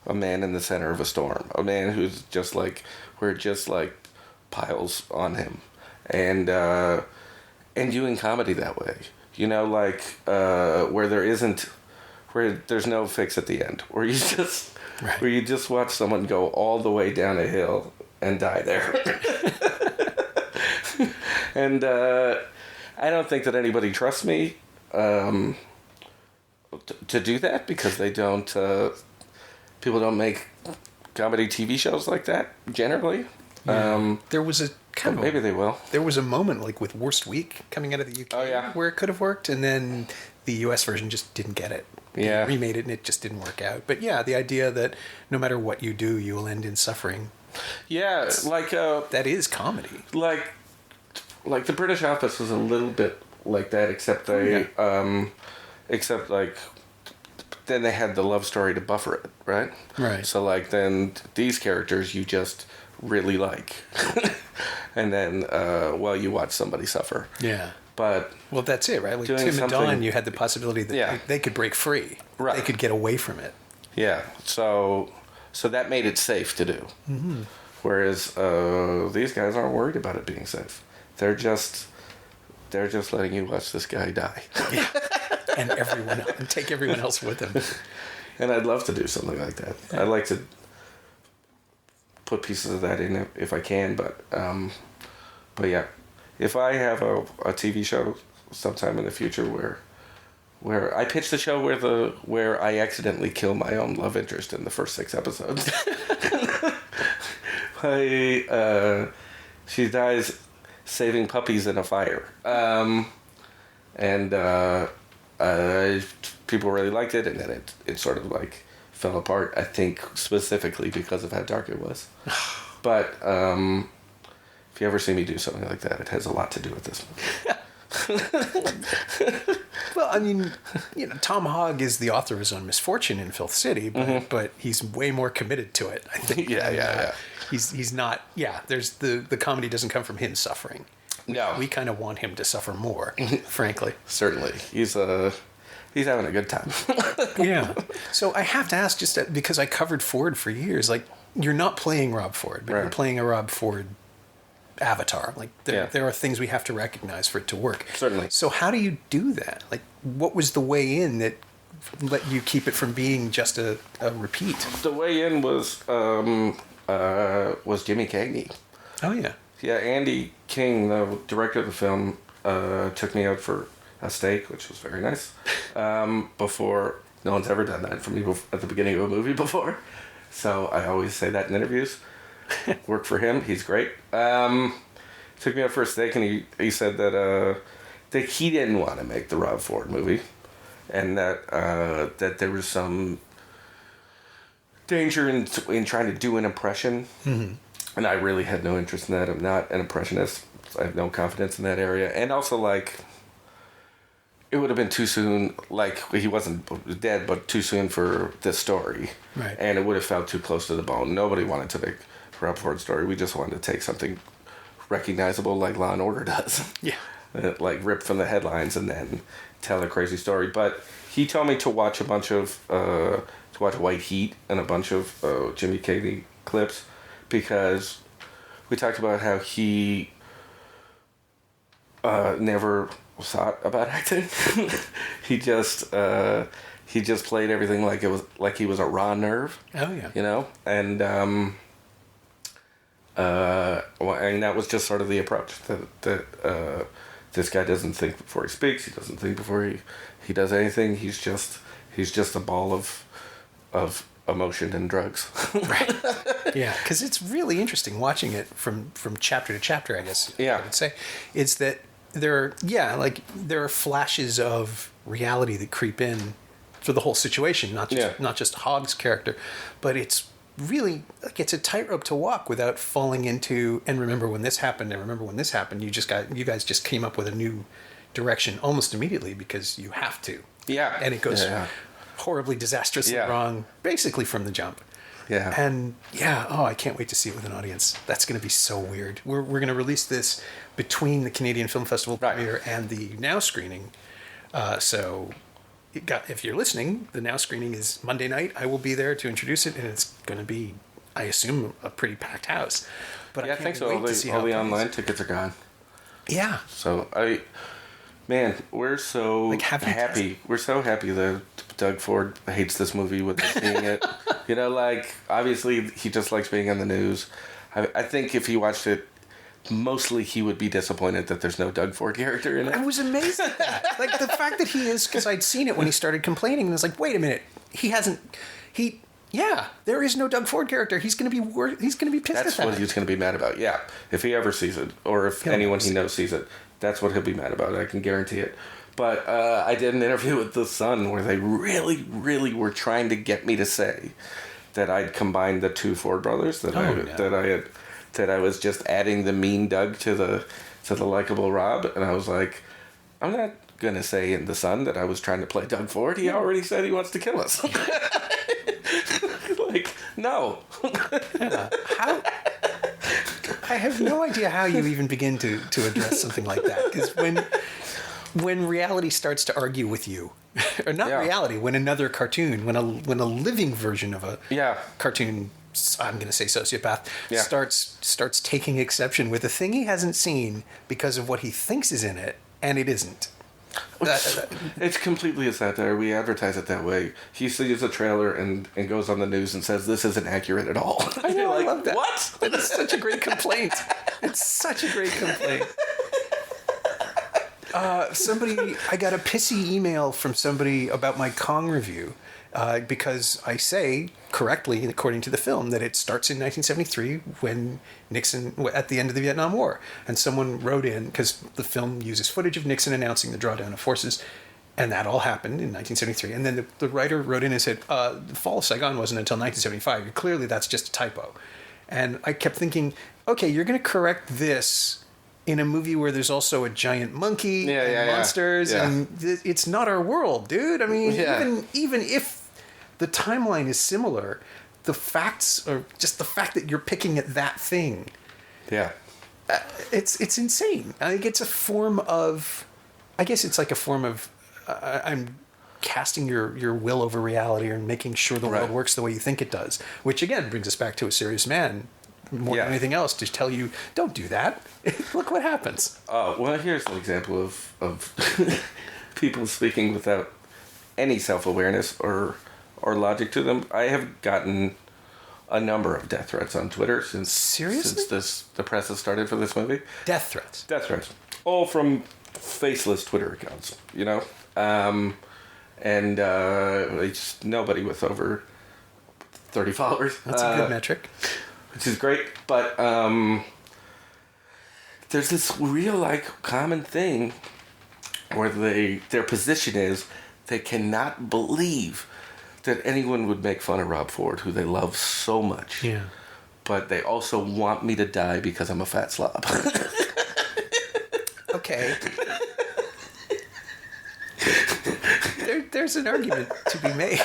a man in the center of a storm, a man who's just like, where it just like piles on him, and doing comedy that way, like where there's no fix at the end, where you just watch someone go all the way down a hill and die there. And I don't think that anybody trusts me to do that, because they don't. People don't make comedy TV shows like that generally. Yeah. There was a kind of, maybe they will. There was a moment like with Worst Week coming out of the UK where it could have worked, and then the US version just didn't get it. They remade it and it just didn't work out. But yeah, the idea that no matter what you do, you will end in suffering. Yeah, like that is comedy. Like like the British Office was a little bit like that, except then they had the love story to buffer it, right? Right. So like then these characters you just really like, and then you watch somebody suffer. Yeah. But well, that's it, right? Like Tim and Dawn, you had the possibility that they could break free. Right. They could get away from it. Yeah. So that made it safe to do. Mm-hmm. Whereas these guys aren't worried about it being safe. They're just letting you watch this guy die. Yeah. And take everyone else with them. And I'd love to do something like that. Yeah. I'd like to put pieces of that in if I can, but yeah, if I have a TV show sometime in the future where I pitch the show where I accidentally kill my own love interest in the first 6 episodes. She dies saving puppies in a fire. People really liked it, and then it sort of like fell apart, I think specifically because of how dark it was. But if you ever see me do something like that, it has a lot to do with this movie. Well, I mean, Tom Hogg is the author of his own misfortune in Filth City, but he's way more committed to it, I think. Yeah. He's not. Yeah, there's the comedy doesn't come from him suffering. No, we kind of want him to suffer more, frankly. Certainly, he's having a good time. Yeah. So I have to ask, just because I covered Ford for years, like you're not playing Rob Ford, but you're playing a Rob Ford avatar. Like there are things we have to recognize for it to work. Certainly. So how do you do that? Like, what was the way in that let you keep it from being just a repeat? The way in was Jimmy Cagney. Oh yeah. Yeah, Andy King, the director of the film, took me out for a steak, which was very nice. Before, no one's ever done that for me at the beginning of a movie before. So I always say that in interviews. Work for him, he's great. Took me out for a steak, and he said that he didn't want to make the Rob Ford movie, and that there was some danger in trying to do an impression. Mm-hmm. And I really had no interest in that. I'm not an impressionist. I have no confidence in that area. And also, like, it would have been too soon. Like, he wasn't dead, but too soon for this story. Right. And it would have felt too close to the bone. Nobody wanted to make a Rob Ford story. We just wanted to take something recognizable like Law and Order does. Yeah. Like, rip from the headlines and then tell a crazy story. But he told me to watch White Heat and a bunch of Jimmy Cagney clips, because we talked about how he never thought about acting. he just played everything like he was a raw nerve. Oh yeah. And and that was just sort of the approach that this guy doesn't think before he speaks. He doesn't think before he does anything. He's just a ball of emotion and drugs. Right. Yeah, because it's really interesting watching it from chapter to chapter, I guess. Yeah. I would say it's that there are flashes of reality that creep in for the whole situation, not just Hogg's character, but it's really like it's a tightrope to walk without falling into and remember when this happened and remember when this happened. You guys just came up with a new direction almost immediately because you have to. Yeah. And it goes horribly disastrously wrong basically from the jump. Yeah. And I can't wait to see it with an audience. That's going to be so weird. We're going to release this between the Canadian Film Festival premiere and the Now screening. So if you're listening, the Now screening is Monday night. I will be there to introduce it, and it's going to be, I assume, a pretty packed house. But I think so. All the online tickets are gone. Yeah. So we're so happy. We're so happy that Doug Ford hates this movie with us seeing it. Obviously he just likes being on the news. I think if he watched it, mostly he would be disappointed that there's no Doug Ford character in it. I was amazed at that. Like the fact that he is, because I'd seen it when he started complaining, and I was like, wait a minute, there is no Doug Ford character. He's going to be pissed at that. That's what he's going to be mad about. Yeah, if he ever sees it, or if anyone he knows sees it, that's what he'll be mad about. I can guarantee it. But I did an interview with The Sun where they really, really were trying to get me to say that I'd combined the two Ford brothers, that I that I was just adding the mean Doug to the likable Rob, and I was like, I'm not gonna say in The Sun that I was trying to play Doug Ford. He already said he wants to kill us. Like, no. How? I have no idea how you even begin to address something like that. Because when reality starts to argue with you, or not reality, when another cartoon, when a living version of a cartoon, I'm going to say sociopath, starts taking exception with a thing he hasn't seen because of what he thinks is in it, and it isn't. It's completely a satire. We advertise it that way. He sees a trailer and goes on the news and says, this isn't accurate at all. I know, like, I love that. What? It's such a great complaint. It's such a great complaint. I got a pissy email from somebody about my Kong review because I say correctly, according to the film, that it starts in 1973 when Nixon, at the end of the Vietnam War. And someone wrote in, because the film uses footage of Nixon announcing the drawdown of forces, and that all happened in 1973. And then the writer wrote in and said, the fall of Saigon wasn't until 1975. Clearly that's just a typo. And I kept thinking, okay, you're going to correct this in a movie where there's also a giant monkey and monsters, and it's not our world, dude. I mean, even if the timeline is similar, the facts are just the fact that you're picking at that thing. Yeah. It's insane. I think it's a form of, I guess it's like a form of, I'm casting your will over reality and making sure the world works the way you think it does, which again brings us back to A Serious Man more than anything else, to tell you, don't do that. Look what happens. Well, here's an example of people speaking without any self-awareness or logic to them. I have gotten a number of death threats on Twitter since the press has started for this movie. Death threats, all from faceless Twitter accounts, you know, and just nobody with over 30 followers. That's a good metric, which is great. But there's this real common thing where their position is they cannot believe that anyone would make fun of Rob Ford, who they love so much. Yeah. But they also want me to die because I'm a fat slob. Okay. There's an argument to be made.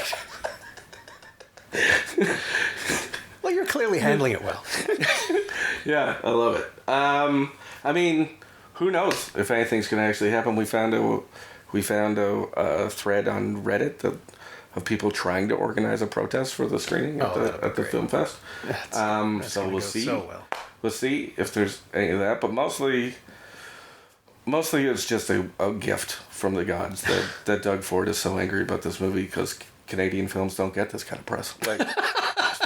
Well, you're clearly handling it well. Yeah, I love it. I mean, who knows if anything's going to actually happen? We found a thread on Reddit of people trying to organize a protest for the screening at the film fest. That's so we'll see. So well. We'll see if there's any of that, but mostly it's just a gift from the gods that Doug Ford is so angry about this movie because Canadian films don't get this kind of press. Like,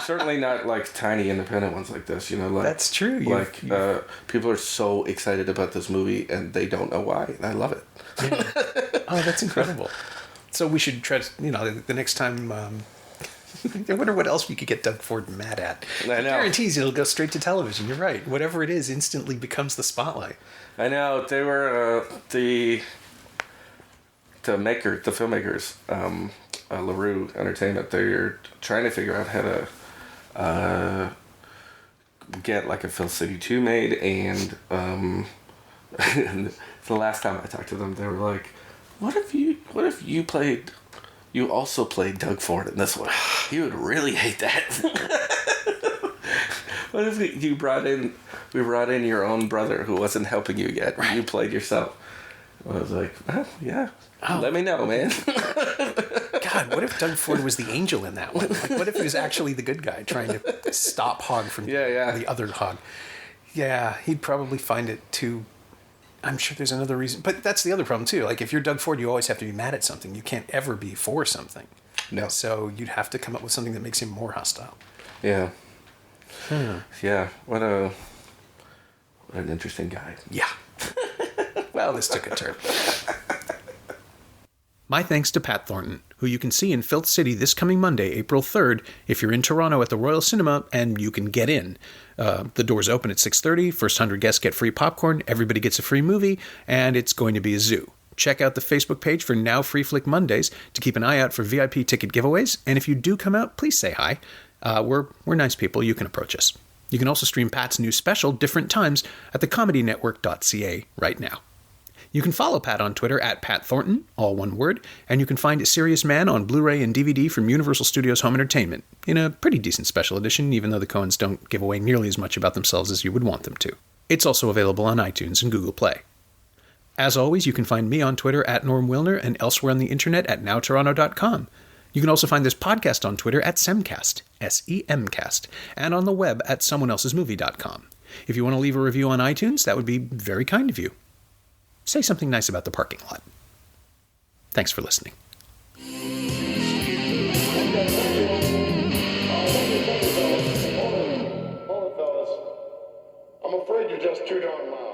certainly not like tiny independent ones like this. You know, like that's true. People are so excited about this movie and they don't know why, and I love it. Yeah. Oh, that's incredible. So we should try to, the next time. I wonder what else we could get Doug Ford mad at. I know. Guarantees it'll go straight to television. You're right. Whatever it is instantly becomes the spotlight. I know. They were the filmmakers, LaRue Entertainment. They're trying to figure out how to get like a Filth City 2 made, and the last time I talked to them, they were like, What if you also played Doug Ford in this one? He would really hate that. What if we brought in your own brother who wasn't helping you yet? Right. You played yourself. I was like, yeah. Oh. Let me know, man. God, what if Doug Ford was the angel in that one? Like, what if he was actually the good guy trying to stop Hogg from the other Hogg? Yeah, he'd probably find it too. I'm sure there's another reason. But that's the other problem, too. Like, if you're Doug Ford, you always have to be mad at something. You can't ever be for something. No. So you'd have to come up with something that makes him more hostile. Yeah. Yeah. What an interesting guy. Yeah. Well, this took a turn. My thanks to Pat Thornton, who you can see in Filth City this coming Monday, April 3rd, if you're in Toronto at the Royal Cinema, and you can get in. The doors open at 6:30, first 100 guests get free popcorn, everybody gets a free movie, and it's going to be a zoo. Check out the Facebook page for Now Free Flick Mondays to keep an eye out for VIP ticket giveaways, and if you do come out, please say hi. We're nice people. You can approach us. You can also stream Pat's new special, Different Times, at thecomedynetwork.ca right now. You can follow Pat on Twitter at Pat Thornton, all one word, and you can find Serious Man on Blu-ray and DVD from Universal Studios Home Entertainment, in a pretty decent special edition, even though the Coens don't give away nearly as much about themselves as you would want them to. It's also available on iTunes and Google Play. As always, you can find me on Twitter at Norm Wilner and elsewhere on the internet at nowtoronto.com. You can also find this podcast on Twitter at Semcast, S-E-M-Cast, and on the web at someoneelsesmovie.com. If you want to leave a review on iTunes, that would be very kind of you. Say something nice about the parking lot. Thanks for listening. I'm afraid you're just too darn loud.